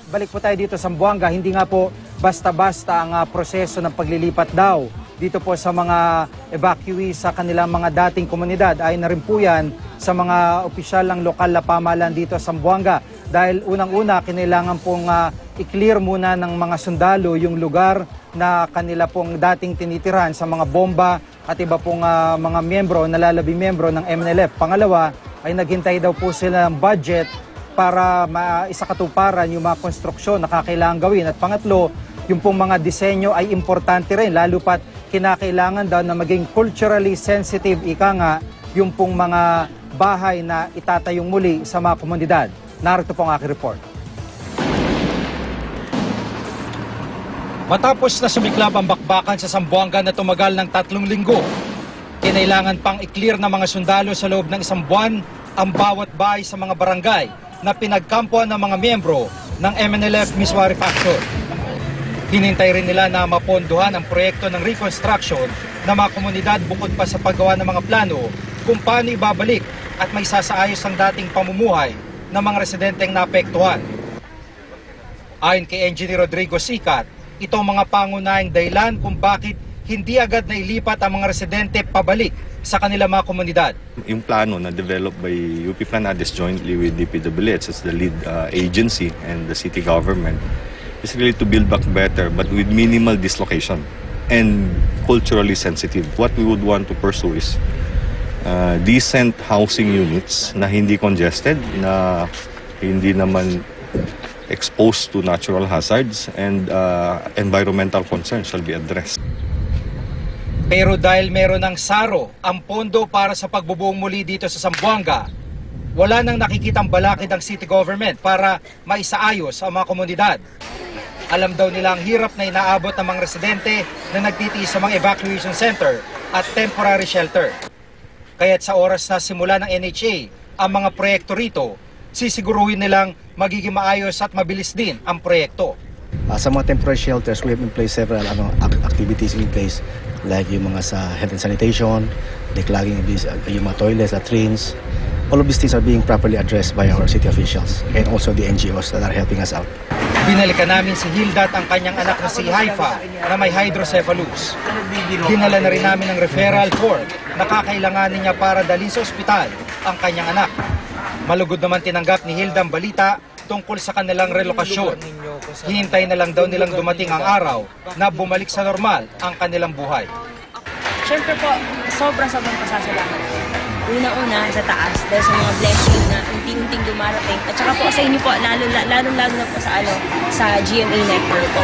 balik po tayo dito sa Zamboanga. Hindi nga po basta-basta ang proseso ng paglilipat daw dito po sa mga evacuees sa kanilang mga dating komunidad. Ay na rin po yan sa mga opisyal ng lokal na pamahalaan dito sa Zamboanga. Dahil unang-una, kinailangan pong i-clear muna ng mga sundalo yung lugar na kanila pong dating tinitiran sa mga bomba at iba pong mga miyembro, nalalabing miyembro ng MNLF. Pangalawa, ay naghintay daw po sila ng budget para maisakatuparan yung mga konstruksyon na kakailangan gawin. At pangatlo, yung pong mga disenyo ay importante rin, lalo pat kinakailangan daw na maging culturally sensitive, ika nga, yung pong mga bahay na itatayong muli sa mga komunidad. Narito po ang aking report. Matapos na sumiklab ang bakbakan sa Zamboanga na tumagal ng 3 linggo, kinailangan pang i-clear ng mga sundalo sa loob ng 1 buwan ang bawat bahay sa mga barangay na pinagkampuan ng mga miyembro ng MNLF Miswari Faction. Hinintay rin nila na mapondohan ang proyekto ng reconstruction ng mga komunidad bukod pa sa paggawa ng mga plano kung paano ibabalik at may sasaayos ang dating pamumuhay ng mga residenteng naapektuhan. Ayon kay Engineer Rodrigo Sicat, itong mga pangunahing dahilan kung bakit hindi agad nailipat ang mga residente pabalik sa kanilang mga komunidad. Yung plano na developed by UP Planades jointly with DPWH as the lead agency and the city government is really to build back better but with minimal dislocation and culturally sensitive. What we would want to pursue is decent housing units na hindi congested, na hindi naman exposed to natural hazards, and environmental concerns shall be addressed. Pero dahil meron ng SARO ang pondo para sa pagbubuong muli dito sa Zamboanga, wala nang nakikitang balakid ang city government para maisaayos ang mga komunidad. Alam daw nila ang hirap na inaabot ng mga residente na nagtitiis sa mga evacuation center at temporary shelter. Kaya't sa oras na simula ng NHA ang mga proyekto rito, sisiguruhin nilang magiging maayos at mabilis din ang proyekto. Sa mga temporary shelters, we have in place several activities in place, like yung mga sa health and sanitation, declogging yung mga toilets, latrines. All of these things are being properly addressed by our city officials and also the NGOs that are helping us out. Binalikan namin si Hilda at ang kanyang anak na si Haifa na may hydrocephalus. Dinala na rin namin ng referral form na kakailanganin niya para dalhin sa ospital ang kanyang anak. Malugod naman tinanggap ni Hilda ang balita tungkol sa kanilang relokasyon. Hihintay na lang daw nilang dumating ang araw na bumalik sa normal ang kanilang buhay. Siyempre po, sobrang pasasalamat. Una-una sa taas dahil sa mga blessing na unting-unting dumarating. At saka po sa inyo po, lalo na po sa GMA Network po.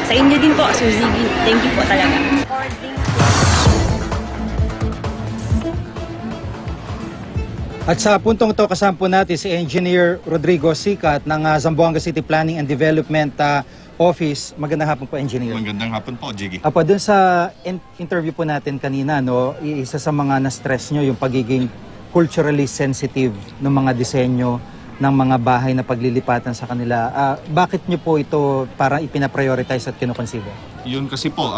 Sa inyo din po, Sir Ziggy. Thank you po talaga. At sa puntong ito, kasama po natin si Engineer Rodrigo Sicat ng Zamboanga City Planning and Development Office. Magandang hapon po, Engineer. Magandang hapon po, Jiggy. Apo, dun sa interview po natin kanina, no, isa sa mga na-stress nyo yung pagiging culturally sensitive ng mga disenyo ng mga bahay na paglilipatan sa kanila. Bakit nyo po ito parang ipinaprioritize at kinukonsider? Yun kasi po,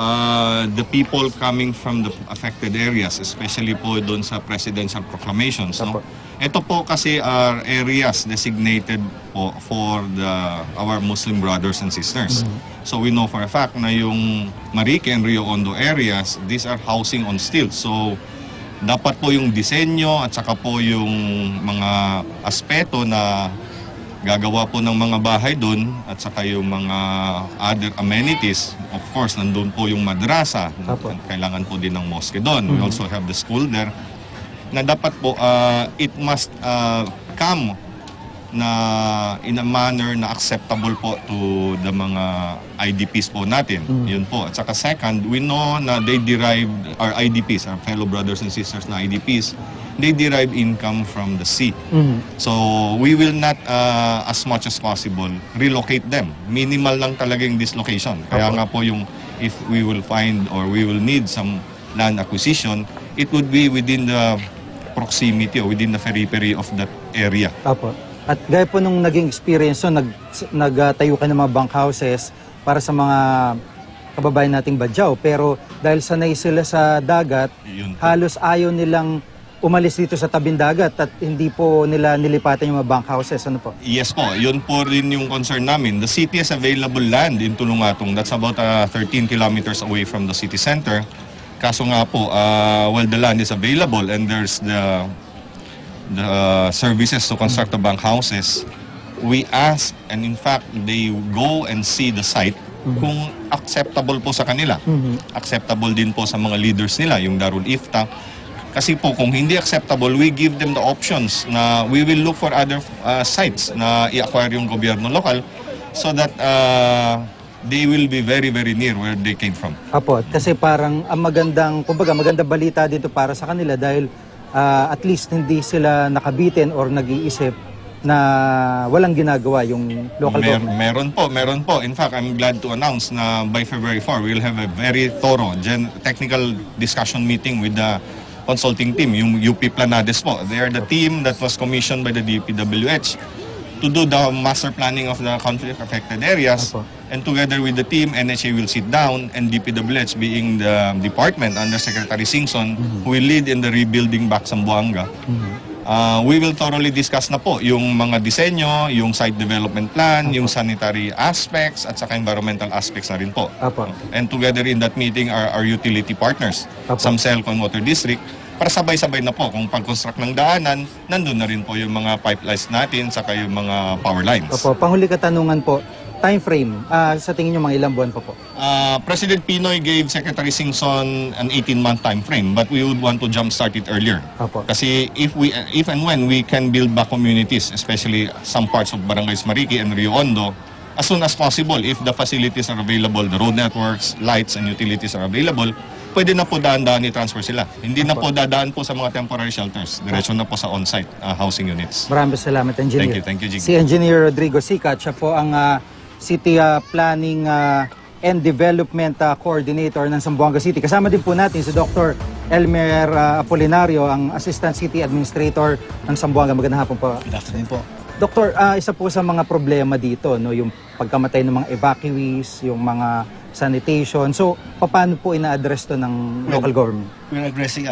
the people coming from the affected areas, especially po doon sa presidential proclamations, no? Ito po kasi are areas designated po for our Muslim brothers and sisters. So we know for a fact na yung Marique and Rio Hondo areas, these are housing on stilts. So dapat po yung disenyo at saka po yung mga aspeto na gagawa po ng mga bahay doon at saka yung mga other amenities. Of course, nandun po yung madrasa. Kailangan po din ng mosque doon. We also have the school there. Na dapat po, it must come na in a manner na acceptable po to the mga IDPs po natin. Yun po. At saka second, we know na they derive, our IDPs, our fellow brothers and sisters na IDPs, they derive income from the sea. So we will not, as much as possible, relocate them. Minimal lang talaga yung dislocation. Kaya nga po yung, if we will find or we will need some land acquisition, it would be within the proximity or within the periphery of that area. Apo. At gaya po nung naging experience, so nagtayo ka ng mga bunk houses para sa mga kababayan nating Badyaw. Pero dahil sanay sila sa dagat, halos ayaw nilang umalis dito sa tabing dagat at hindi po nila nilipatan yung mga bunkhouses. Ano po? Yes po, yun po rin yung concern namin. The city has available land in Tulungatong. That's about 13 kilometers away from the city center. Kaso nga po, well, the land is available and there's the services to construct the bunkhouses. We ask, and in fact, they go and see the site kung acceptable po sa kanila. Acceptable din po sa mga leaders nila, yung Darul Ifta. Kasi po, kung hindi acceptable, we give them the options na we will look for other sites na i-acquire yung gobyerno lokal so that they will be very, very near where they came from. Apo, kasi parang ang magandang balita dito para sa kanila dahil at least hindi sila nakabitin or nag-iisip na walang ginagawa yung local government. Meron po. In fact, I'm glad to announce na by February 4, we'll have a very thorough technical discussion meeting with the consulting team, yung UP Planades po. They are the team that was commissioned by the DPWH to do the master planning of the conflict-affected areas. Apo. And together with the team, NHA will sit down and DPWH being the department under Secretary Singson who will lead in the rebuilding back Zamboanga. We will thoroughly discuss na po yung mga disenyo, yung site development plan, yung sanitary aspects at saka environmental aspects na rin po. Apo. And together in that meeting are our utility partners, Apo. Samselcon Water District, para sabay-sabay na po kung pag-construct ng daanan, nandun na rin po yung mga pipelines natin saka yung mga power lines. Opo, panghuli katanungan po, time frame, sa tingin nyo mga ilang buwan pa po? President Pinoy gave Secretary Singson an 18-month time frame, but we would want to jumpstart it earlier. Opo. Kasi if and when we can build back communities, especially some parts of Barangays Mariki and Rio Hondo, as soon as possible, if the facilities are available, the road networks, lights, and utilities are available, pwede na po daan-daan i-transfer sila. Hindi na po dadaan po sa mga temporary shelters. Diretso na po sa on-site housing units. Maraming salamat, Engineer. Thank you, Jiggy. Si Engineer Rodrigo Sicat, siya po ang City Planning and Development Coordinator ng Zamboanga City. Kasama din po natin si Dr. Elmer Apolinario, ang Assistant City Administrator ng Zamboanga. Magandang hapon po. Good afternoon po. Doktor, isa po sa mga problema dito, no, yung pagkamatay ng mga evacuees, yung mga sanitation. So, paano po ina-address to ng local government? We're addressing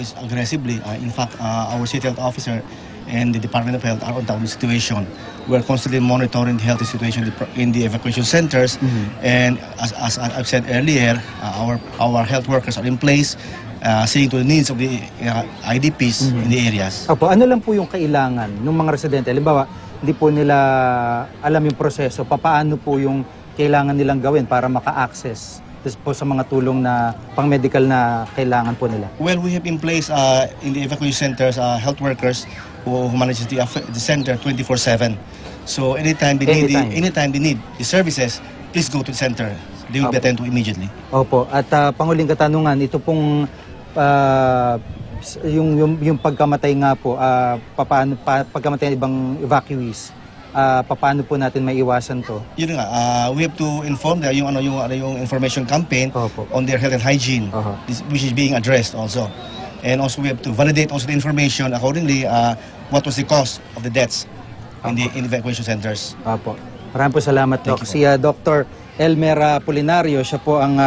it aggressively. In fact, our city health officer and the Department of Health are on top of the situation. We're constantly monitoring the health situation in the evacuation centers. And as I've said earlier, our health workers are in place, seeing to the needs of the IDPs in the areas. Opo, ano lang po yung kailangan ng mga residente? Halimbawa, hindi po nila alam yung proseso. Paano po yung kailangan nilang gawin para maka-access po sa mga tulong na pang-medical na kailangan po nila? Well, we have in place in the evacuation centers health workers who manages the center 24/7. So anytime they need the services, please go to the center. They will be attended to immediately. Opo, at panghuling katanungan, ito pong yung pagkamatay nga po, pagkamatay ng ibang evacuees, paano po natin maiwasan to? Yun nga, we have to inform them yung information campaign on their health and hygiene, which is being addressed also. And also we have to validate also the information accordingly, what was the cause of the deaths in the evacuation centers. Opo. Maraming po salamat, Doc. Si Dr. Elmer Apolinario, siya po ang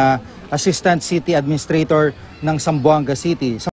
Assistant City Administrator ng Zamboanga City.